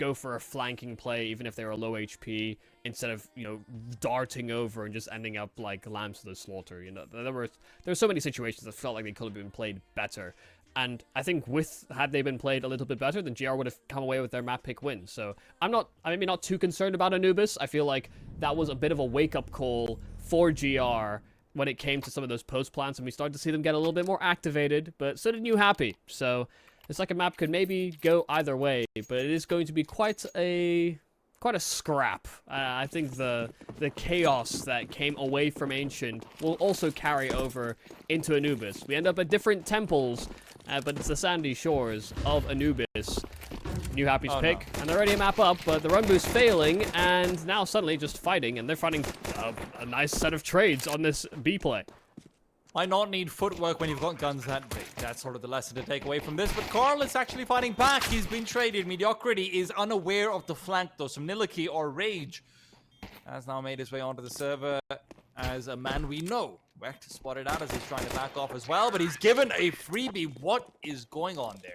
go for a flanking play, even if they were low HP, instead of, you know, darting over and just ending up like lambs to the slaughter. You know, there were so many situations that felt like they could have been played better. And I think had they been played a little bit better, then GR would have come away with their map pick win. So I'm maybe not too concerned about Anubis. I feel like that was a bit of a wake-up call for GR when it came to some of those post plans, and we started to see them get a little bit more activated, but so did Newhappy. So the second map could maybe go either way, but it is going to be quite a scrap. I think the chaos that came away from Ancient will also carry over into Anubis. We end up at different temples, but it's the sandy shores of Anubis. Newhappy's pick, and they're already a map up, but the run boost failing, and now suddenly just fighting, and they're finding a nice set of trades on this B play. Why not need footwork when you've got guns that big? That's sort of the lesson to take away from this. But Carl is actually fighting back. He's been traded. Mediocrity is unaware of the flank, though. Some Niliki or Rage has now made his way onto the server as a man we know. Wecht spotted out as he's trying to back off as well, but he's given a freebie. What is going on there?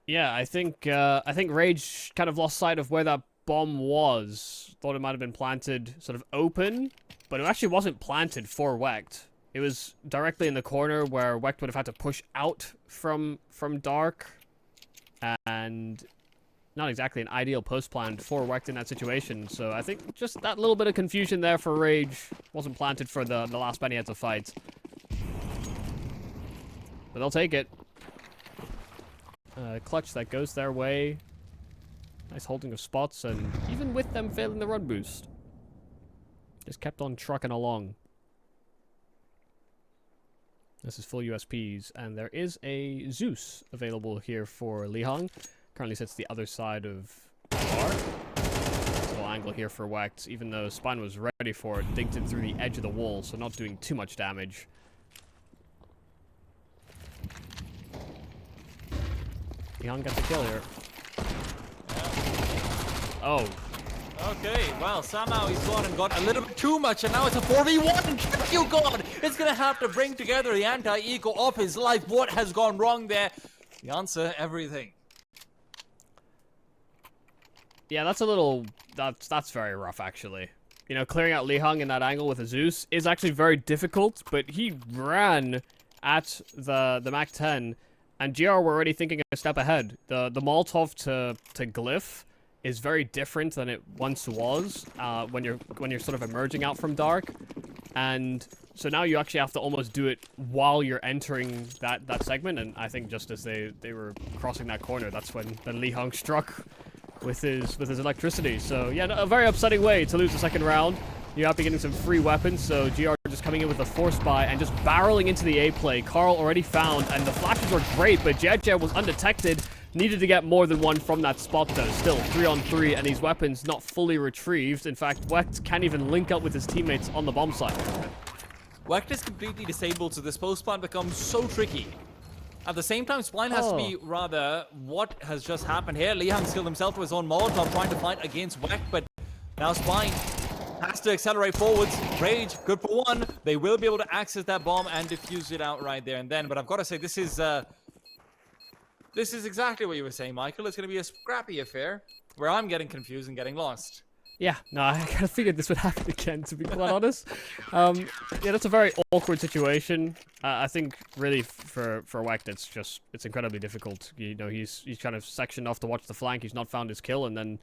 Yeah, I think Rage kind of lost sight of where that bomb was. Thought it might have been planted sort of open, but it actually wasn't planted for Wecht. It was directly in the corner where Wecht would have had to push out from Dark, and not exactly an ideal post plan for Wecht in that situation. So I think just that little bit of confusion there for Rage wasn't planted for the last man he had to fight. But they'll take it. Clutch that goes their way. Nice holding of spots, and even with them failing the run boost, just kept on trucking along. This is full USPs, and there is a Zeus available here for Lihang. Currently sits the other side of the bar. Little angle here for Wecht, even though Spine was ready for it, dinked it through the edge of the wall, so not doing too much damage. Lihang got the kill here. Oh. Okay, well, somehow he's gone and got a little bit too much, and now it's a 4v1. qqGOD is going to have to bring together the anti-eco of his life. What has gone wrong there? The answer, everything. Yeah, that's very rough, actually. You know, clearing out Lihang in that angle with a Zeus is actually very difficult, but he ran at the Mach 10, and GR were already thinking a step ahead. The Molotov to Glyph is very different than it once was when you're sort of emerging out from Dark, and so now you actually have to almost do it while you're entering that segment. And I think just as they were crossing that corner, that's when Lihang struck with his electricity. So yeah, a very upsetting way to lose the second round. Newhappy getting some free weapons, so GR just coming in with a force buy and just barreling into the A play. Carl already found, and the flashes were great, but Jet was undetected. Needed to get more than one from that spot, though. Still 3-on-3, and these weapons not fully retrieved. In fact, Wecht can't even link up with his teammates on the bomb site. Wecht is completely disabled, so this post plan becomes so tricky. At the same time, Spline has to be rather, what has just happened here? Lihang killed himself to his own Molotov trying to fight against Wecht, but now Spline has to accelerate forwards. Rage, good for one. They will be able to access that bomb and defuse it out right there and then. But I've got to say, this is exactly what you were saying, Michael. It's going to be a scrappy affair where I'm getting confused and getting lost. Yeah, no, I kind of figured this would happen again, to be quite honest. Yeah, that's a very awkward situation. I think really for Wecht, it's incredibly difficult. You know, he's kind of sectioned off to watch the flank. He's not found his kill, and then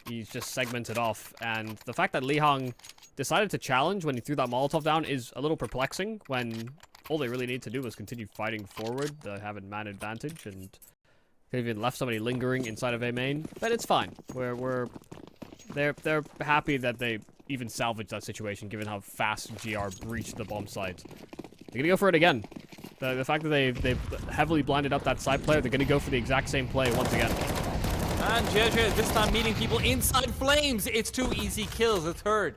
he's just segmented off. And the fact that Lihang decided to challenge when he threw that Molotov down is a little perplexing, when all they really need to do was continue fighting forward. They have a man advantage, and they've even left somebody lingering inside of A main. But it's fine. They're happy that they even salvaged that situation, given how fast GR breached the bomb site. They're gonna go for it again. The fact that they've heavily blinded up that side player, they're gonna go for the exact same play once again. And JJ this time meeting people inside flames. It's 2 easy kills. The third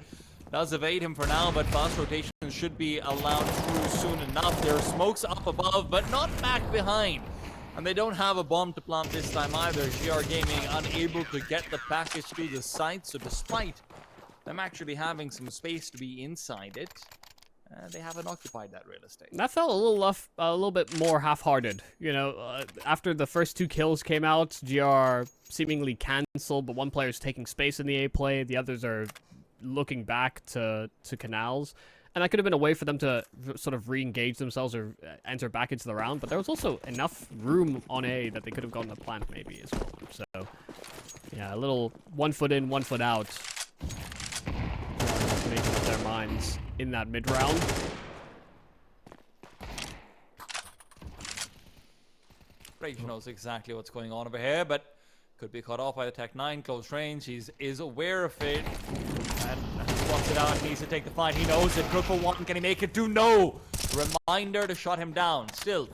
does evade him for now, but fast rotation should be allowed through soon enough. There are smokes up above, but not back behind. And they don't have a bomb to plant this time either. GR Gaming unable to get the package to the site, so despite them actually having some space to be inside it, They haven't occupied that real estate. That felt a little bit more half-hearted. You know, after the first 2 kills came out, GR seemingly cancelled, but one player's taking space in the A play, the others are looking back to canals. And that could have been a way for them to sort of re-engage themselves or enter back into the round, but there was also enough room on A that they could have gone to plant maybe as well. So, yeah, a little 1 foot in, 1 foot out. Making up their minds in that mid-round. Rage knows exactly what's going on over here, but could be caught off by the Tech 9, close range. He is aware of it. And wants it out, needs to take the fight. He knows it. Triple one, can he make it 2? No! Reminder to shut him down. Still,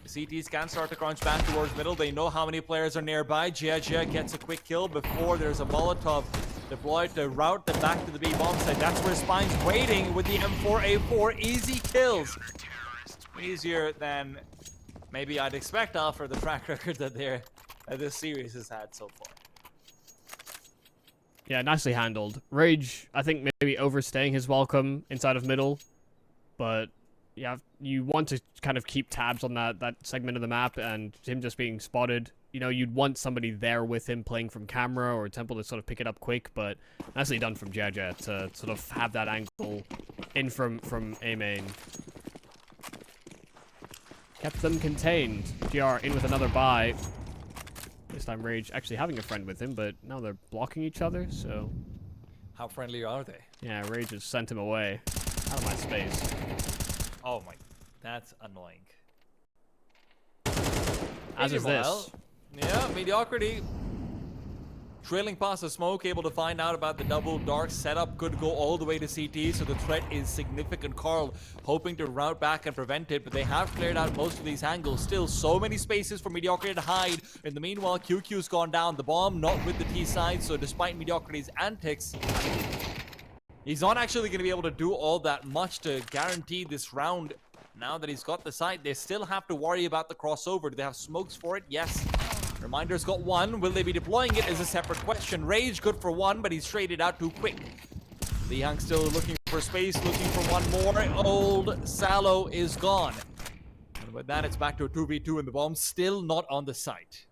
the CTs can start to crunch back towards middle. They know how many players are nearby. qqGOD gets a quick kill before there's a Molotov deployed to route them back to the B bomb site. That's where Spine's waiting with the M4A4. Easy kills. Easier than maybe I'd expect after the track record that this series has had so far. Yeah, nicely handled. Rage, I think, maybe overstaying his welcome inside of middle. But, yeah, you want to kind of keep tabs on that segment of the map, and him just being spotted. You know, you'd want somebody there with him playing from camera or Temple to sort of pick it up quick, but nicely done from qqGOD to sort of have that angle in from A main. Kept them contained. GR in with another buy. This time Rage actually having a friend with him, but now they're blocking each other, so... How friendly are they? Yeah, Rage has sent him away. Out of my space. Oh my... That's annoying. As is this. Yeah, Mediocrity. Trailing past the smoke, able to find out about the double dark setup, could go all the way to CT, so the threat is significant. Karl hoping to route back and prevent it, but they have cleared out most of these angles. Still, so many spaces for Mediocrity to hide. In the meanwhile, qq's gone down. The bomb not with the T side, so despite Mediocrity's antics, he's not actually going to be able to do all that much to guarantee this round. Now that he's got the site, they still have to worry about the crossover. Do they have smokes for it? Yes. Reminder's got 1. Will they be deploying it is a separate question. Rage good for 1, but he's traded out too quick. Liang still looking for space, looking for 1 more. Old Sallow is gone. And with that, it's back to a 2v2, and the bomb's still not on the site.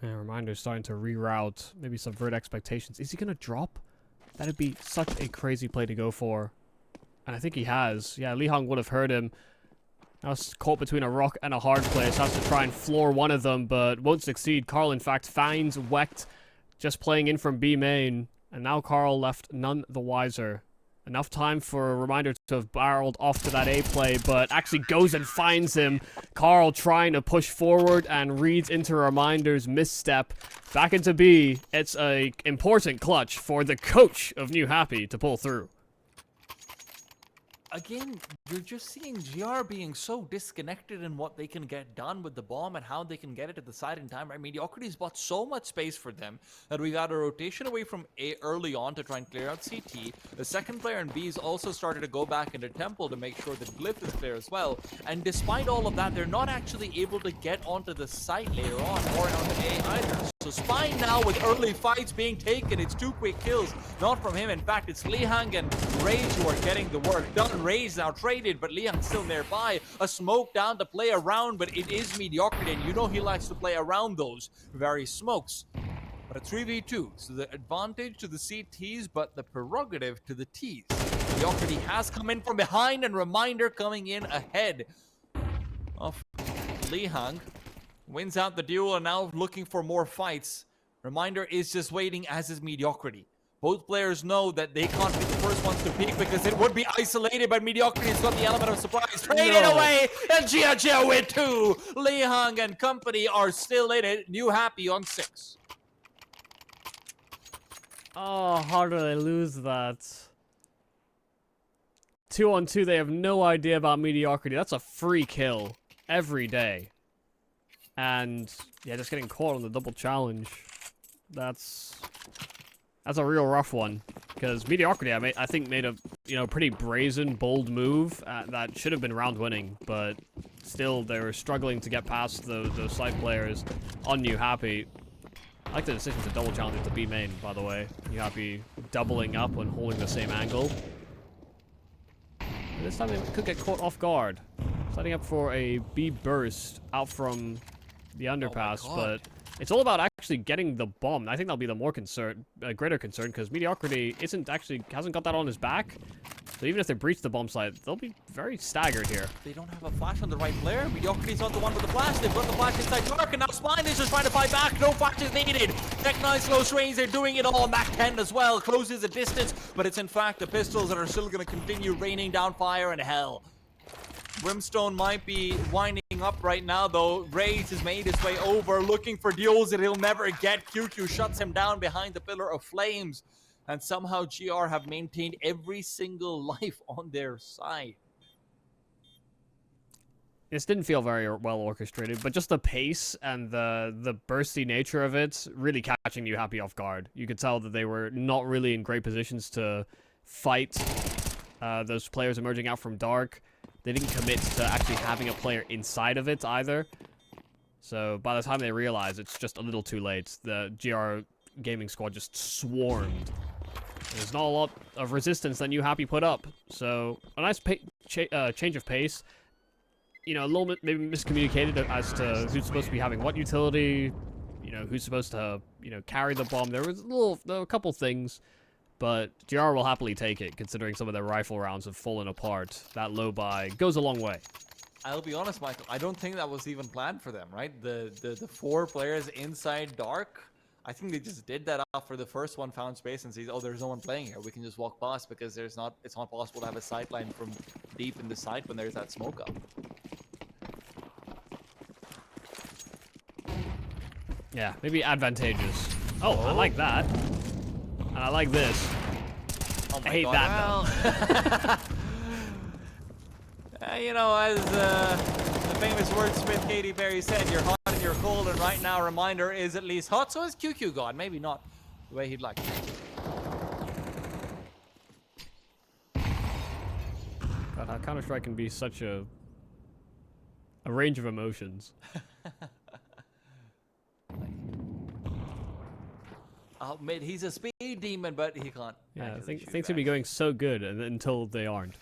Yeah, Reminder's starting to reroute, maybe subvert expectations. Is he going to drop? That'd be such a crazy play to go for. And I think he has. Yeah, Liang would have heard him. Now it's caught between a rock and a hard place. Has to try and floor one of them, but won't succeed. Karl, in fact, finds Wecht just playing in from B main. And now Karl left none the wiser. Enough time for a Reminder to have barreled off to that A play, but actually goes and finds him. Karl trying to push forward and reads into Reminder's misstep. Back into B. It's a important clutch for the coach of Newhappy to pull through. Again, you're just seeing GR being so disconnected in what they can get done with the bomb and how they can get it to the side in time. Right? Mediocrity's bought so much space for them that we've had a rotation away from A early on to try and clear out CT. The second player in B's also started to go back into Temple to make sure that Glyph is clear as well. And despite all of that, they're not actually able to get onto the site later on or onto A either. So Spine now with early fights being taken. It's 2 quick kills, not from him. In fact, it's Liang and Rage who are getting the work done. Rage now traded, but Liang's still nearby. A smoke down to play around, but it is Mediocrity, and you know he likes to play around those very smokes. But a 3v2, so the advantage to the CTs, but the prerogative to the Ts. Mediocrity has come in from behind, and Reminder coming in ahead of Liang. Wins out the duel and now looking for more fights. Reminder is just waiting, as is Mediocrity. Both players know that they can't be the first ones to peek because it would be isolated, but Mediocrity's got the element of surprise. Traded away, and qqGOD with 2. Liang and company are still in it. Newhappy on 6. Oh, how do they lose that? 2-on-2, they have no idea about Mediocrity. That's a free kill every day. And, yeah, just getting caught on the double challenge. That's a real rough one. Because Mediocrity, I think, made a, pretty brazen, bold move that should have been round winning. But still, they were struggling to get past those side players on Newhappy. I like the decision to double challenge to B main, by the way. Newhappy doubling up and holding the same angle. And this time they could get caught off guard. Setting up for a B burst out from the underpass, but it's all about actually getting the bomb. I think that'll be the more greater concern, because Mediocrity hasn't got that on his back. So even if they breach the bomb site, they'll be very staggered here. They don't have a flash on the right player. Mediocrity's not the one with the flash. They've got the flash inside Dark, and now Spine is just trying to fight back. No flash is needed. Tech 9 close range. They're doing it all. Mac 10 as well. Closes the distance, but it's in fact the pistols that are still going to continue raining down fire and hell. Brimstone might be winding up right now, though. Rage has made his way over, looking for deals that he'll never get. qqGOD shuts him down behind the Pillar of Flames. And somehow GR have maintained every single life on their side. This didn't feel very well orchestrated, but just the pace and the bursty nature of it really catching Newhappy off guard. You could tell that they were not really in great positions to fight those players emerging out from Dark. They didn't commit to actually having a player inside of it either. So by the time they realize, it's just a little too late. The GR gaming squad just swarmed. There's not a lot of resistance that Newhappy put up. So a nice change of pace. You know, a little bit maybe miscommunicated as to who's supposed to be having what utility. You know, who's supposed to, carry the bomb. There were a couple things. But GR will happily take it, considering some of their rifle rounds have fallen apart. That low buy goes a long way. I'll be honest, Michael, I don't think that was even planned for them, right? The 4 players inside Dark, I think they just did that after the first one found space and sees, oh, there's no one playing here. We can just walk past, because it's not possible to have a sightline from deep in the site when there's that smoke up. Yeah, maybe advantageous. Oh, I like that. And I like this. Oh my I hate God. that, though. You know, as the famous wordsmith Katy Perry said, you're hot and you're cold, and right now Reminder is at least hot, so is qqGOD. Maybe not the way he'd like it. God, how Counter-Strike can be such a range of emotions. I'll admit, he's a speed demon, but he can't. Yeah, things could be going so good until they aren't.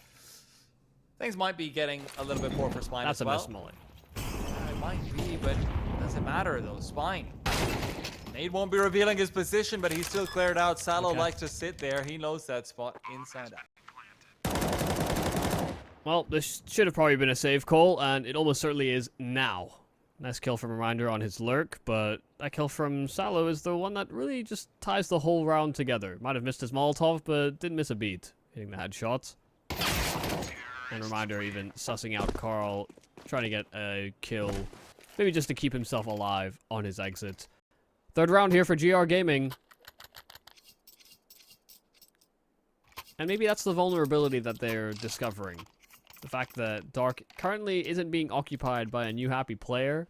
Things might be getting a little bit poor for Spine That's as well. a miss mullet. It might be, but it doesn't matter though. Spine. Nate won't be revealing his position, but he's still cleared out. Salo likes to sit there. He knows that spot inside out. Well, this should have probably been a save call, and it almost certainly is now. Nice kill from Reminder on his lurk, but that kill from Salo is the one that really just ties the whole round together. Might have missed his Molotov, but didn't miss a beat, hitting the headshot. And Reminder even sussing out Carl, trying to get a kill, maybe just to keep himself alive on his exit. Third round here for GR Gaming. And maybe that's the vulnerability that they're discovering. The fact that Dark currently isn't being occupied by a Newhappy player.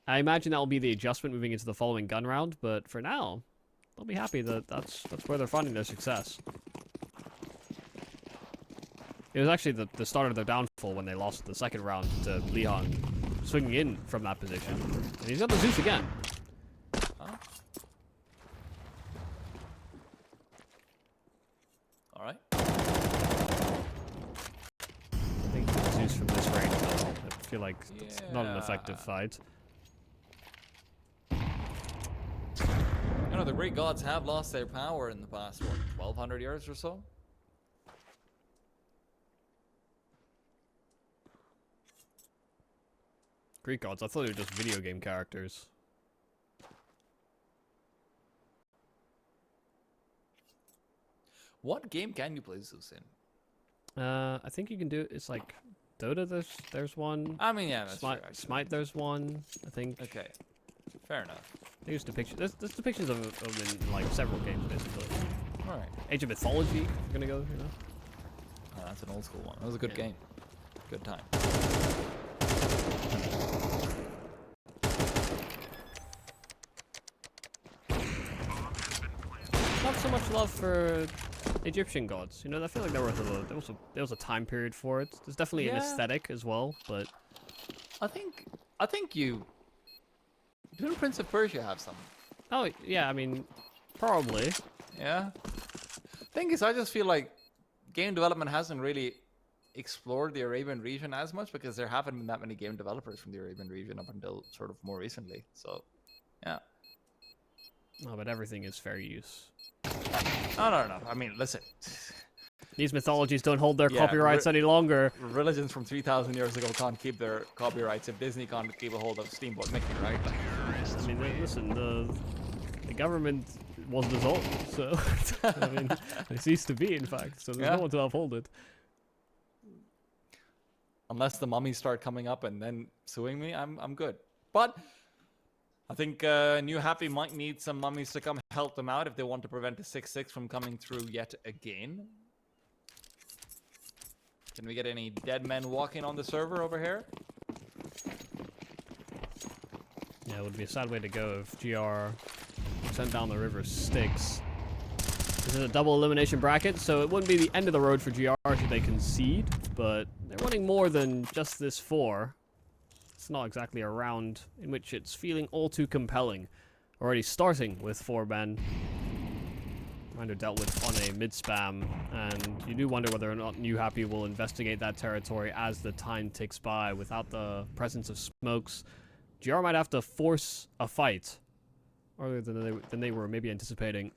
I imagine that will be the adjustment moving into the following gun round, but for now, they'll be happy that that's where they're finding their success. It was actually the start of their downfall when they lost the second round to Leon, swinging in from that position. And he's got the Zeus again. Huh? All right. I think the Zeus from this range, though. I feel like it's not an effective fight. You know, the Great Gods have lost their power in the past, what, 1,200 years or so? Greek gods, I thought they were just video game characters. What game can you play Zeus in? I think you can do it. It's like Dota. There's one. I mean, yeah, that's Smite. true, Smite. There's one. I think. Okay, fair enough. There's depictions. There's depictions of them in like several games basically. All right. Age of Mythology. If you're gonna go, you know. Oh, that's an old school one. That was a good game. Good time. Not so much love for Egyptian gods. You know, I feel like there was a time period for it. There's definitely an aesthetic as well, but I think you. Didn't Prince of Persia have some? Oh, yeah, I mean, probably. Yeah. Thing is, I just feel like game development hasn't really explored the Arabian region as much because there haven't been that many game developers from the Arabian region up until sort of more recently. So, yeah. No, but everything is fair use. No. I mean, listen. These mythologies don't hold their copyrights any longer. Religions from 3,000 years ago can't keep their copyrights if Disney can't keep a hold of Steamboat Mickey, right? I mean, listen, the government was dissolved, so I mean, it ceased to be, in fact. So there's no one to uphold it. Unless the mummies start coming up and then suing me, I'm good. But I think Newhappy might need some mummies to come help them out if they want to prevent a 6-6 from coming through yet again. Can we get any dead men walking on the server over here? Yeah, it would be a sad way to go if GR sent down the river Styx. This is a double elimination bracket, so it wouldn't be the end of the road for GR should they concede, but they're wanting more than just this 4. It's not exactly a round in which it's feeling all too compelling. Already starting with 4 men. Minder dealt with on a mid-spam, and you do wonder whether or not Newhappy will investigate that territory as the time ticks by. Without the presence of smokes, GR might have to force a fight earlier than they were maybe anticipating.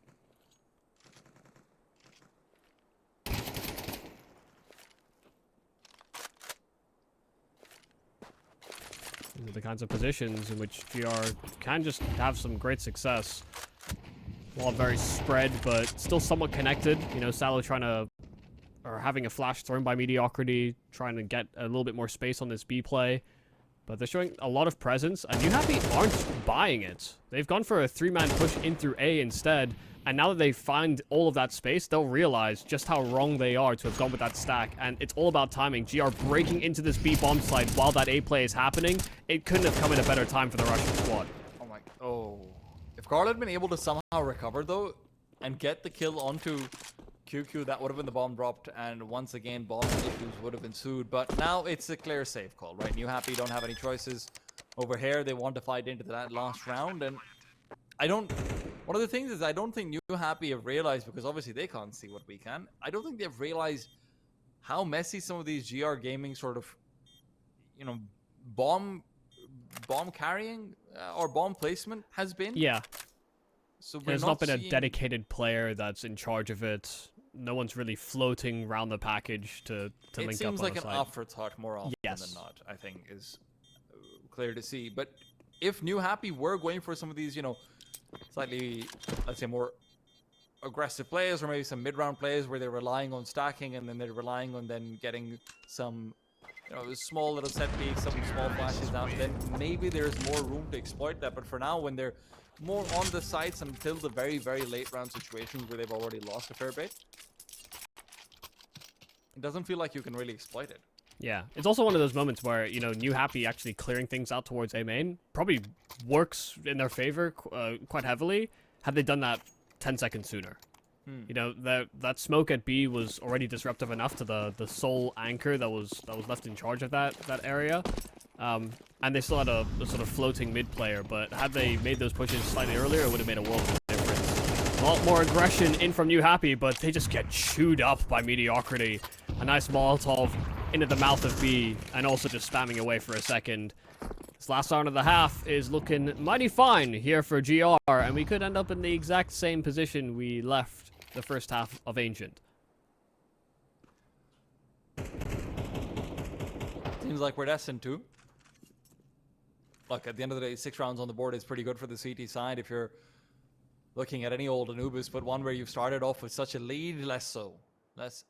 These are the kinds of positions in which GR can just have some great success. While very spread, but still somewhat connected. You know, Salo having a flash thrown by Mediocrity, trying to get a little bit more space on this B play. But they're showing a lot of presence, and Newhappy aren't buying it. They've gone for a 3-man push in through A instead, and now that they find all of that space, they'll realize just how wrong they are to have gone with that stack, and it's all about timing. GR breaking into this B bomb site while that A play is happening. It couldn't have come at a better time for the Russian squad. If Carl had been able to somehow recover, though, and get the kill onto qqGOD, that would have been the bomb dropped, and once again, bomb issues would have ensued. But now it's a clear save call, right? Newhappy don't have any choices over here. They want to fight into that last round, and one of the things is I don't think Newhappy have realized, because obviously they can't see what we can, I don't think they've realized how messy some of these GR gaming sort of, you know, bomb carrying or bomb placement has been. Yeah. So there's not been a dedicated player that's in charge of it. No one's really floating around the package to link up on the site. It seems like an afterthought more often than not, I think, is clear to see. But if Newhappy were going for some of these, you know, slightly, let's say, more aggressive plays, or maybe some mid-round plays where they're relying on stacking and then they're relying on then getting some, you know, small little set peaks, some small flashes out, then maybe there's more room to exploit that. But for now, when they're more on the sites until the very, very late round situations where they've already lost a fair bit, it doesn't feel like you can really exploit it. Yeah, it's also one of those moments where, you know, Newhappy actually clearing things out towards A main probably works in their favor quite heavily had they done that 10 seconds sooner. You know, that smoke at B was already disruptive enough to the sole anchor that was left in charge of that area. And they still had a sort of floating mid player, but had they made those pushes slightly earlier, it would have made a world of difference. A lot more aggression in from Newhappy, but they just get chewed up by Mediocrity. A nice Molotov into the mouth of B, and also just spamming away for a second. This last round of the half is looking mighty fine here for GR, and we could end up in the exact same position we left the first half of Ancient. Seems like we're destined to. Look, at the end of the day, 6 rounds on the board is pretty good for the CT side if you're looking at any old Anubis, but one where you've started off with such a lead, less so. Less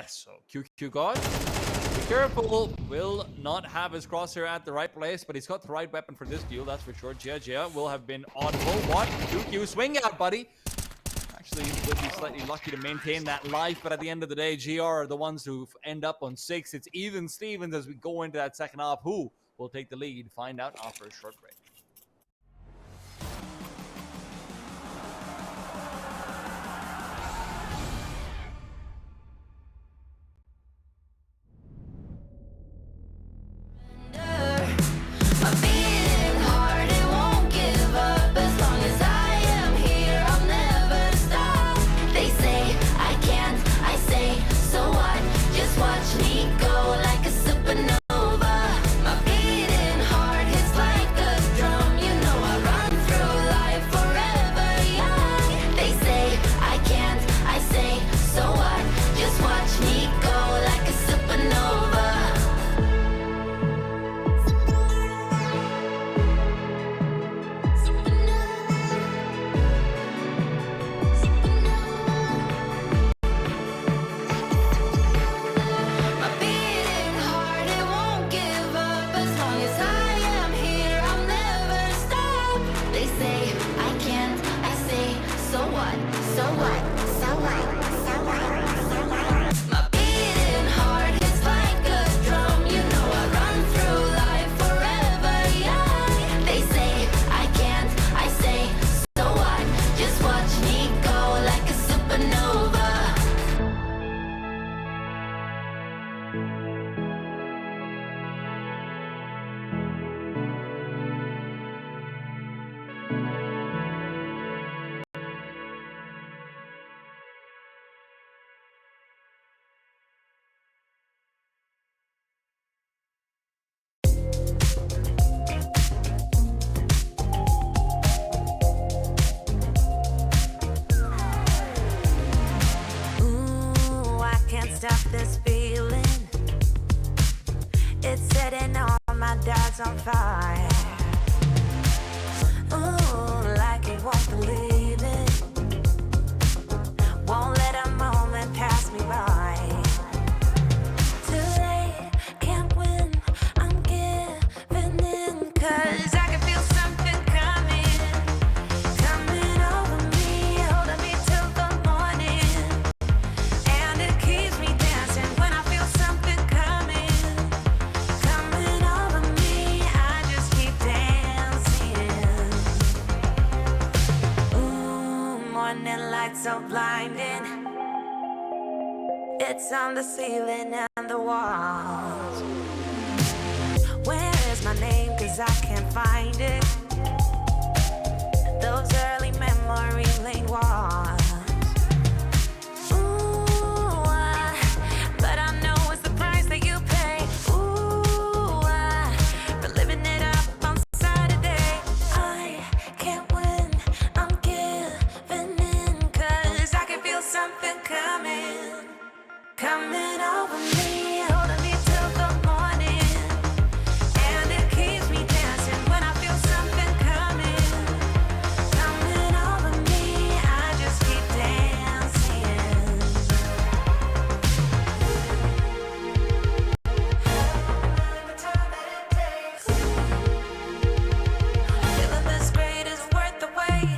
so. qqGOD, be careful, will not have his crosshair at the right place, but he's got the right weapon for this duel, that's for sure. Jia will have been audible. What? qqGOD, swing out, buddy! Actually, would be slightly lucky to maintain that life, but at the end of the day, GR are the ones who end up on 6. It's even Stevens as we go into that second half. Who will take the lead? Find out after a short break. I'm beating hard and won't give up as long as I stop this feeling. It's setting all my doubts on fire. Ooh, like you won't believe it. Won't let a moment pass me by. Too late, can't win, I'm giving in. Cause I can feel something coming over me, holding me till the morning. And it keeps me dancing when I feel something coming over me. I just keep dancing. Ooh, morning light so blinding. It's on the ceiling and the walls. Where is my name? Cause I can't find it. Those early memory lane walls. Ooh, but I know it's the price that you pay. Ooh, for living it up on Saturday. I can't win, I'm giving in. Cause I can feel something coming over me, holding me till the morning. And it keeps me dancing when I feel something coming over me. I just keep dancing. The time that it takes. Feeling this great is worth the wait.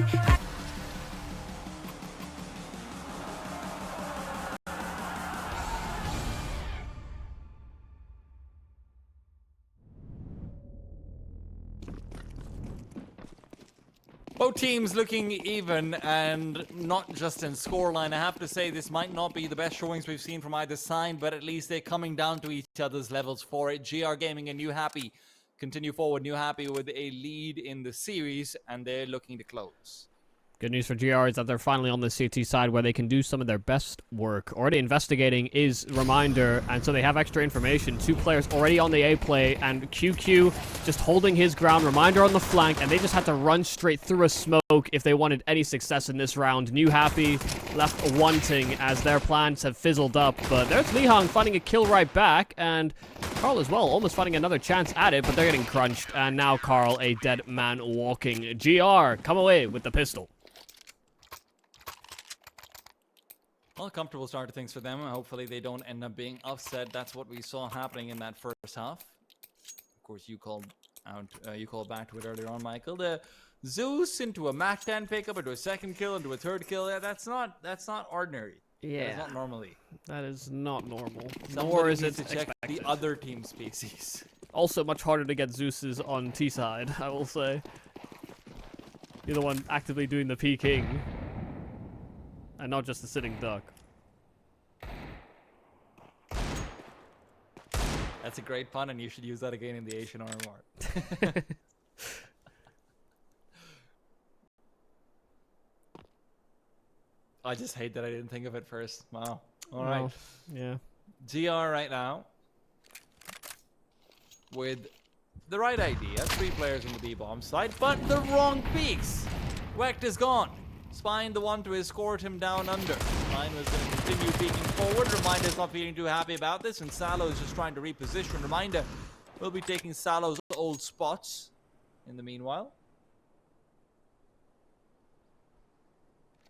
Both teams looking even, and not just in scoreline. I have to say this might not be the best showings we've seen from either side, but at least they're coming down to each other's levels for it. GR Gaming and Newhappy continue forward. Newhappy with a lead in the series, and they're looking to close. Good news for GR is that they're finally on the CT side where they can do some of their best work. Already investigating is Reminder, and so they have extra information. 2 players already on the A play, and qqGOD just holding his ground. Reminder on the flank, and they just had to run straight through a smoke if they wanted any success in this round. Newhappy left wanting as their plans have fizzled up, but there's Lihang finding a kill right back, and Carl as well, almost finding another chance at it, but they're getting crunched, and now Carl, a dead man walking. GR, come away with the pistol. Well, comfortable start to things for them. Hopefully they don't end up being upset. That's what we saw happening in that first half. Of course, you called back to it earlier on, Michael. The Zeus into a Mac 10 pickup, into a second kill, into a third kill. Yeah, that's not ordinary. Yeah. That's not normally. That is not normal. Somebody Nor is needs it to check expected. the other team species. Also much harder to get Zeus's on T side, I will say. You're the one actively doing the peeking. And not just the sitting duck. That's a great pun, and you should use that again in the Asian RMR. I just hate that I didn't think of it first. Wow. All right. Yeah. GR right now with the right idea. 3 players on the B-bomb side, but the wrong peaks. Wecht is gone. Spine the one to escort him down under. Spine was going to continue peeking forward. Reminder's not feeling too happy about this, and Salo is just trying to reposition. Reminder will be taking Salo's old spots in the meanwhile.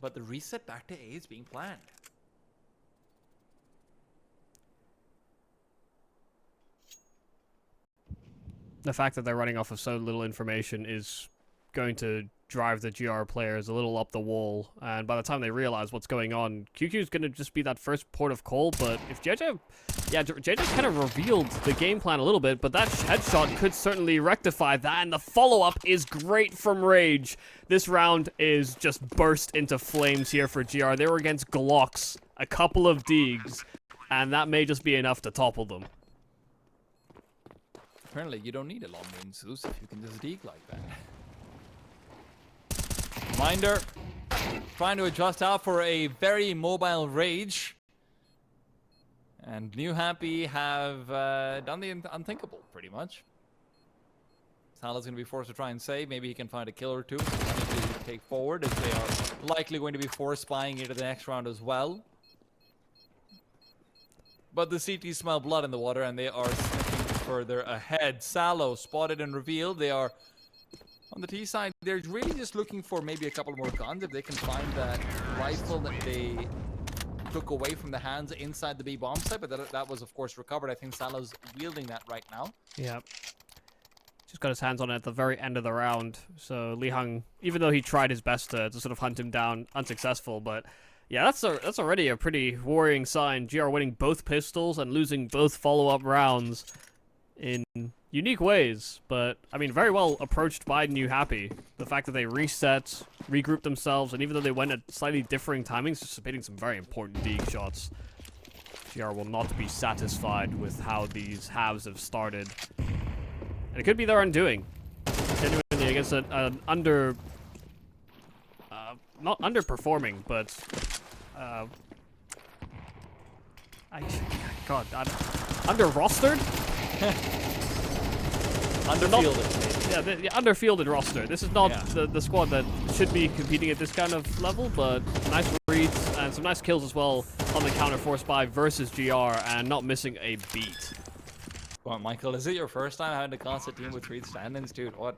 But the reset back to A is being planned. The fact that they're running off of so little information is going to drive the GR players a little up the wall, and by the time they realize what's going on, qqGOD is going to just be that first port of call. But if JJ kind of revealed the game plan a little bit, but that headshot could certainly rectify that, and the follow-up is great from Rage. This round is just burst into flames here for GR. They were against Glocks, a couple of Deegs, and that may just be enough to topple them. Apparently you don't need a long range Zeus if you can just Deeg like that. Reminder, trying to adjust out for a very mobile Rage. And Newhappy have done the unthinkable, pretty much. Salah's going to be forced to try and save. Maybe he can find a kill or two. To take forward, as they are likely going to be force spying into the next round as well. But the CT smell blood in the water, and they are sniffing further ahead. Sallow spotted and revealed. They are on the T side. They're really just looking for maybe a couple more guns if they can find that rifle that they took away from the hands inside the B bomb site. But that was, of course, recovered. I think Sallow's wielding that right now. Yeah. Just got his hands on it at the very end of the round. So Li Heng, even though he tried his best to sort of hunt him down, unsuccessful. But yeah, that's already a pretty worrying sign. GR winning both pistols and losing both follow-up rounds in unique ways. But, I mean, very well approached by Newhappy. The fact that they reset, regrouped themselves, and even though they went at slightly differing timings, just hitting some very important dig shots. GR will not be satisfied with how these halves have started. And it could be their undoing. Genuinely against an not underperforming, but under-rostered? Underfielded. Yeah, underfielded roster. This is not the squad that should be competing at this kind of level, but nice reads and some nice kills as well on the counter forced by versus GR and not missing a beat. Come on, Michael, is it your first time having to cast a team with 3 stand-ins, dude? What?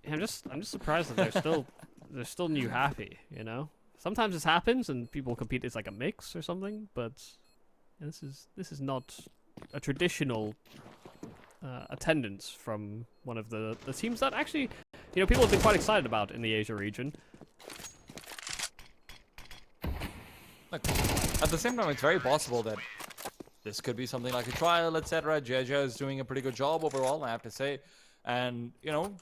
I'm just surprised that they're still Newhappy, you know? Sometimes this happens and people compete as like a mix or something, but this is not a traditional attendance from one of the teams that actually, you know, people have been quite excited about in the Asia region. Look, at the same time, it's very possible that this could be something like a trial, etc. Jeja is doing a pretty good job overall, I have to say. And, you know,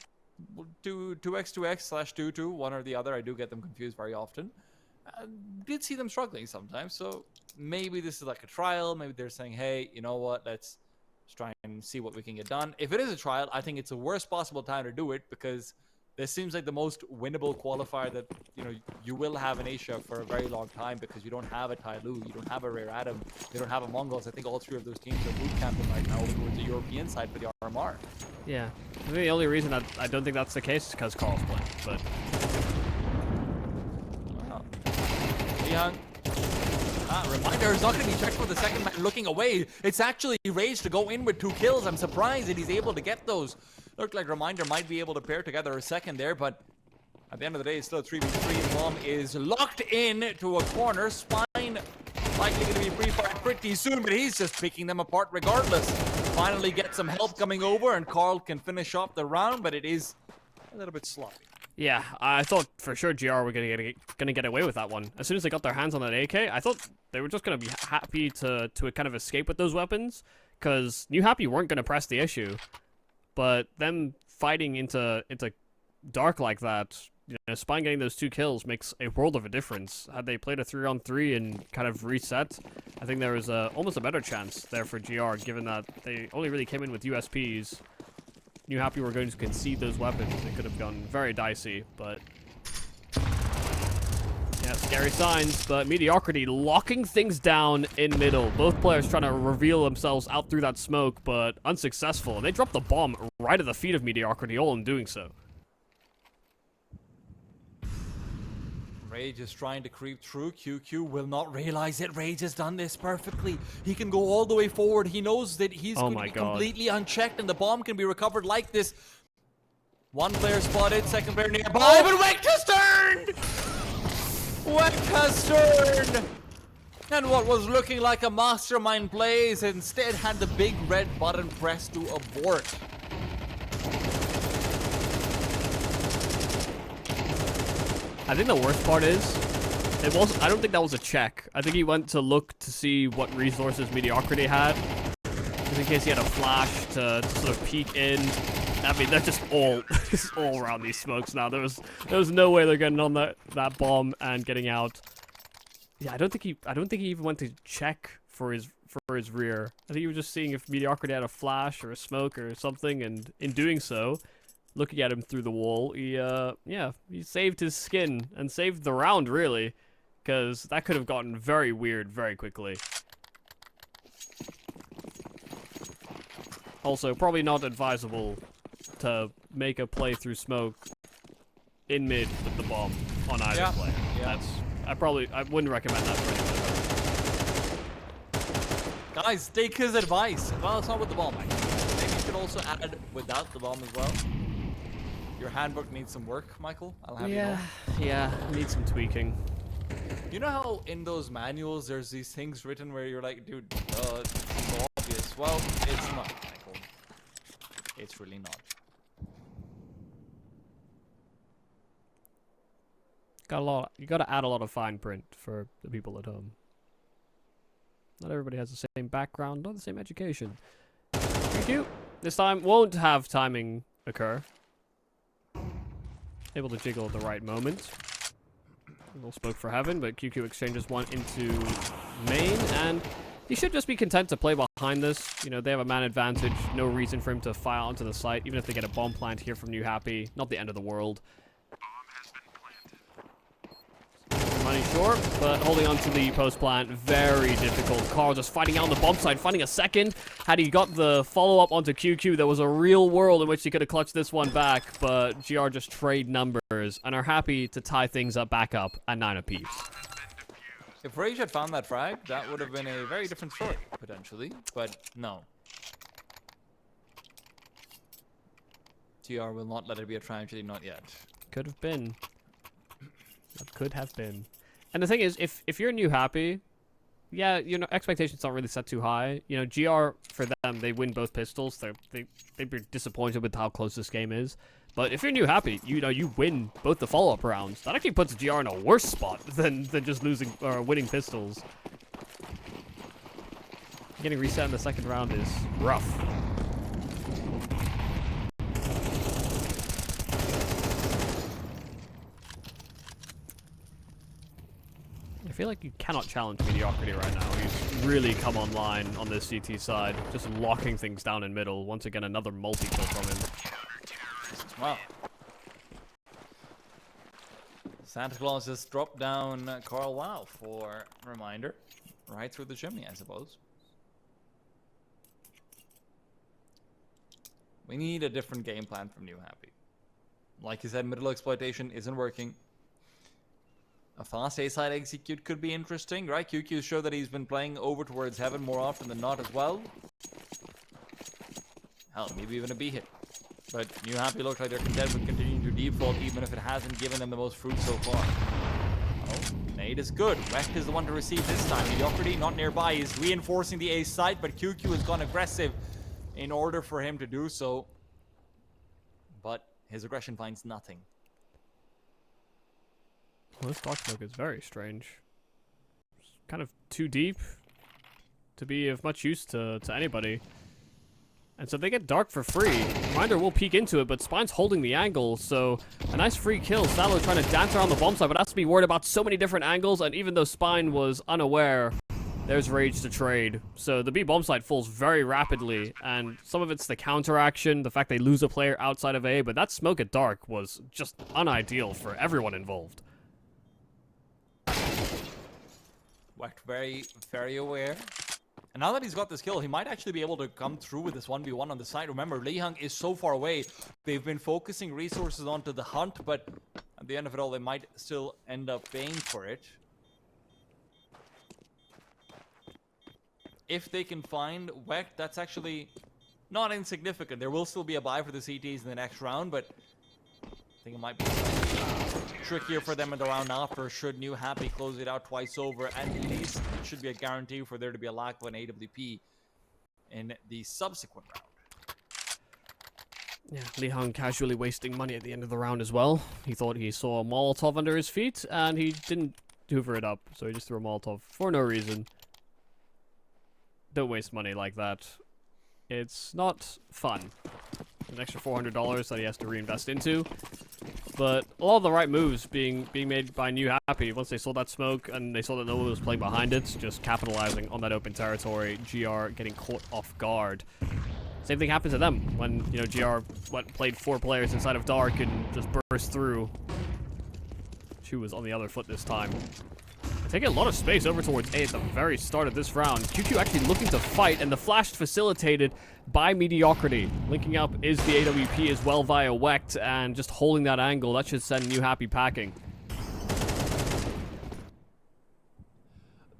2x2x/2-2, one or the other. I do get them confused very often. I did see them struggling sometimes, so maybe this is like a trial. Maybe they're saying, hey, you know what, let's try and see what we can get done. If it is a trial, I think it's the worst possible time to do it, because this seems like the most winnable qualifier that, you know, you will have in Asia for a very long time, because you don't have a Tai Lu, you don't have a Rare Adam, you don't have a Mongols. I think all 3 of those teams are boot camping right now over towards the European side for the RMR. Yeah, the only reason I don't think that's the case is because Carl's playing, but... Wow. Young. Reminder is not going to be checked for the second man looking away. It's actually Rage to go in with 2 kills. I'm surprised that he's able to get those. Looked like Reminder might be able to pair together a second there, but at the end of the day, it's still a 3v3. Bomb is locked in to a corner. Spine likely going to be pre-fired pretty soon, but he's just picking them apart regardless. Finally get some help coming over, and Carl can finish off the round, but it is a little bit sloppy. Yeah, I thought for sure GR were gonna get away with that one. As soon as they got their hands on that AK, I thought they were just gonna be happy to kind of escape with those weapons, because Newhappy weren't gonna press the issue. But them fighting into dark like that, you know, Spine getting those 2 kills makes a world of a difference. Had they played a 3-on-3 and kind of reset, I think there was almost a better chance there for GR, given that they only really came in with USPs. Newhappy were going to concede those weapons. It could have gone very dicey, but... yeah, scary signs, but Mediocrity locking things down in middle. Both players trying to reveal themselves out through that smoke, but unsuccessful. And they dropped the bomb right at the feet of Mediocrity, all in doing so. Rage is trying to creep through. QQ will not realize it. Rage has done this perfectly. He can go all the way forward. He knows that he's going to be completely unchecked, and the bomb can be recovered like this. One player spotted, second player nearby, but Weck has turned! Weck has turned! And what was looking like a mastermind plays instead had the big red button pressed to abort. I think the worst part is, I don't think that was a check. I think he went to look to see what resources Mediocrity had, just in case he had a flash to sort of peek in. I mean, they're just all around these smokes now. There was no way they're getting on that bomb and getting out. Yeah, I don't think he even went to check for his rear. I think he was just seeing if Mediocrity had a flash or a smoke or something, and in doing so, looking at him through the wall, he saved his skin and saved the round, really, because that could have gotten very weird very quickly. Also, probably not advisable to make a play through smoke in mid with the bomb on either player. Yeah. I wouldn't recommend that for anyone. Guys, take his advice. Well, it's not with the bomb, actually. Maybe you could also add without the bomb as well. Your handbook needs some work, Michael. I'll have you know. Yeah, needs some tweaking. You know how in those manuals there's these things written where you're like, dude, it's so obvious. Well, it's not, Michael. It's really not. You gotta add a lot of fine print for the people at home. Not everybody has the same background, not the same education. Thank you. This time won't have timing occur. Able to jiggle at the right moment. A little smoke for heaven, but qqGOD exchanges one into main, and he should just be content to play behind this. You know, they have a man advantage. No reason for him to fire onto the site, even if they get a bomb plant here from Newhappy. Not the end of the world. Money short, but holding on to the post plant, very difficult. Carl just fighting out on the bomb side, finding a second. Had he got the follow-up onto qqGOD, there was a real world in which he could have clutched this one back, but GR just trade numbers and are happy to tie things up back up at 9 apiece. If Rage had found that frag, that would have been a very different story, potentially, but no. TR will not let it be a tragedy, not yet. Could have been. That could have been. And the thing is, if you're Newhappy, yeah, you know, expectations don't really set too high. You know, GR, for them, they win both pistols. They'd be disappointed with how close this game is. But if you're Newhappy, you know, you win both the follow-up rounds. That actually puts GR in a worse spot than just losing or winning pistols. Getting reset in the second round is rough. I feel like you cannot challenge mediocrity right now. He's really come online on this CT side, just locking things down in middle. Once again, another multi-kill from him. Wow. Santa Claus just dropped down Carl Wow for a reminder. Right through the chimney, I suppose. We need a different game plan from Newhappy. Like you said, middle exploitation isn't working. A fast A-side execute could be interesting, right? qqGOD showed that he's been playing over towards heaven more often than not as well. Hell, maybe even a B hit. But Newhappy look like they're content with continuing to default, even if it hasn't given them the most fruit so far. Oh, nade is good. Wreck is the one to receive this time. Mediocrity not nearby. He's reinforcing the A site, but qqGOD has gone aggressive in order for him to do so. But his aggression finds nothing. Well, this dark smoke is very strange. It's kind of too deep to be of much use to anybody. And so they get dark for free. Reminder will peek into it, but Spine's holding the angle, so a nice free kill. Salo trying to dance around the bomb side, but has to be worried about so many different angles, and even though Spine was unaware, there's Rage to trade. So the B bomb side falls very rapidly, and some of it's the counteraction, the fact they lose a player outside of A, but that smoke at dark was just unideal for everyone involved. Wecht very, very aware. And now that he's got this kill, he might actually be able to come through with this 1v1 on the side. Remember, Lihang is so far away. They've been focusing resources onto the hunt, but at the end of it all, they might still end up paying for it. If they can find Wecht, that's actually not insignificant. There will still be a buy for the CTs in the next round, but I think it might be trickier for them in the round after. Should Newhappy close it out twice over, at least it should be a guarantee for there to be a lack of an AWP in the subsequent round. Yeah, Lihang casually wasting money at the end of the round as well. He thought he saw a Molotov under his feet, and he didn't hoover it up, so he just threw a Molotov for no reason. Don't waste money like that. It's not fun. An extra $400 that he has to reinvest into. But a lot of the right moves being made by Newhappy once they saw that smoke and they saw that no one was playing behind it, just capitalizing on that open territory. GR getting caught off guard. Same thing happened to them when, you know, GR played 4 players inside of dark and just burst through. Chu was on the other foot this time. Taking a lot of space over towards A at the very start of this round. qqGOD actually looking to fight, and the flash facilitated by mediocrity. Linking up is the AWP as well via Wecht, and just holding that angle, that should send Newhappy packing.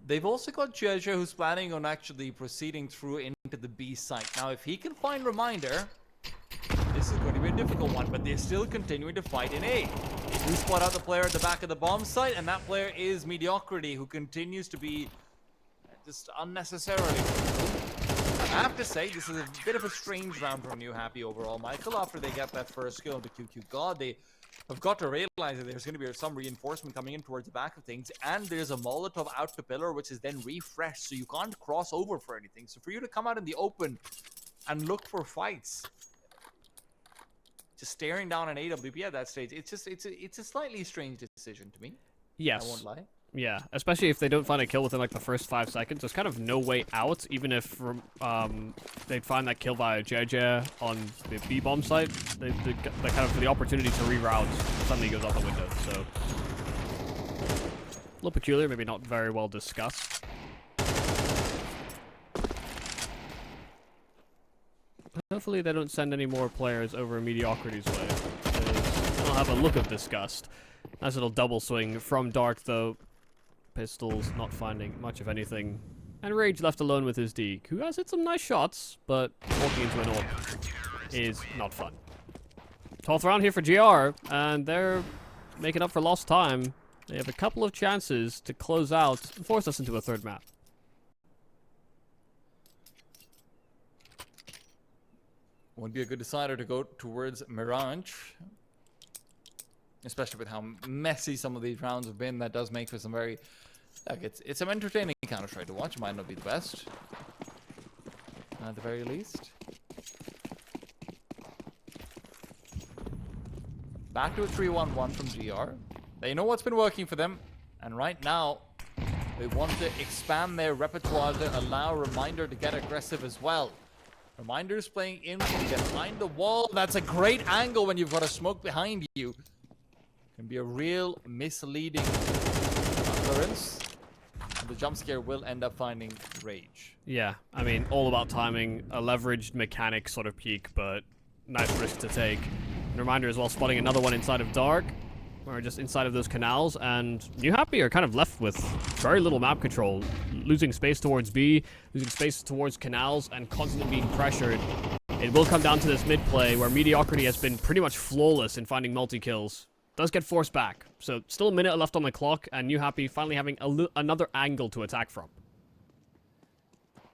They've also got Jeja, who's planning on actually proceeding through into the B site. Now, if he can find Reminder, this is going to be a difficult one, but they're still continuing to fight in A. They do spot out the player at the back of the bomb site, and that player is Mediocrity, who continues to be just unnecessarily. I have to say, this is a bit of a strange round for Newhappy overall, Michael. After they get that first kill into qqGOD, they have got to realize that there's going to be some reinforcement coming in towards the back of things, and there's a Molotov out to pillar, which is then refreshed, so you can't cross over for anything. So for you to come out in the open and look for fights, just staring down an AWP at that stage, it's a slightly strange decision to me. Yes. I won't lie. Yeah, especially if they don't find a kill within like the first 5 seconds. There's kind of no way out, even if they'd find that kill via JJ on the B bomb site. The kind of the opportunity to reroute suddenly goes out the window. So a little peculiar, maybe not very well discussed. Hopefully they don't send any more players over Mediocrity's way. They'll have a look of disgust. Nice little double swing from Dark though. Pistols not finding much of anything. And Rage left alone with his Deke, who has hit some nice shots, but walking into an AWP is not fun. 12th round here for GR, and they're making up for lost time. They have a couple of chances to close out and force us into a third map. Would be a good decider to go towards Mirage. Especially with how messy some of these rounds have been, that does make for some very... Like, it's some entertaining Counter-Strike to watch. It might not be the best. At the very least. Back to a 3-1-1 from GR. They know what's been working for them. And right now, they want to expand their repertoire to allow Reminder to get aggressive as well. Reminder's playing in from behind the wall. That's a great angle when you've got a smoke behind you. Can be a real misleading occurrence. And the jump scare will end up finding Rage. Yeah, I mean, all about timing, a leveraged mechanic sort of peak, but nice risk to take. And Reminder as well spotting another one inside of Dark, or just inside of those canals, and Newhappy are kind of left with very little map control, losing space towards B, losing space towards canals, and constantly being pressured. It will come down to this mid play where Mediocrity has been pretty much flawless in finding multi-kills. Does get forced back, so still a minute left on the clock, and Newhappy finally having another angle to attack from.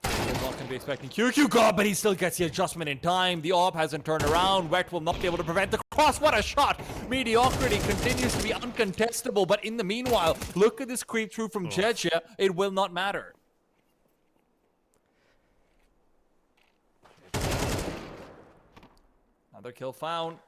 They're not going to be expecting qqGOD, but he still gets the adjustment in time. The AWP hasn't turned around. Wet will not be able to prevent the cross. What a shot! Mediocrity continues to be uncontestable, but in the meanwhile, look at this creep through from Jeja. It will not matter. Another kill found.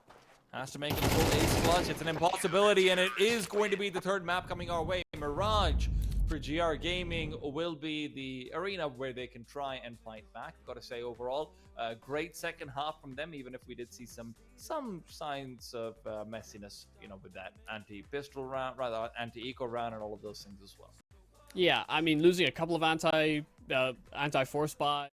Has to make it a full ace clutch. It's an impossibility, and it is going to be the third map coming our way. Mirage for GR Gaming will be the arena where they can try and fight back. Got to say, overall, a great second half from them, even if we did see some signs of messiness, you know, with that anti-pistol round, rather anti-eco round, and all of those things as well. Yeah, I mean, losing a couple of anti-force buy.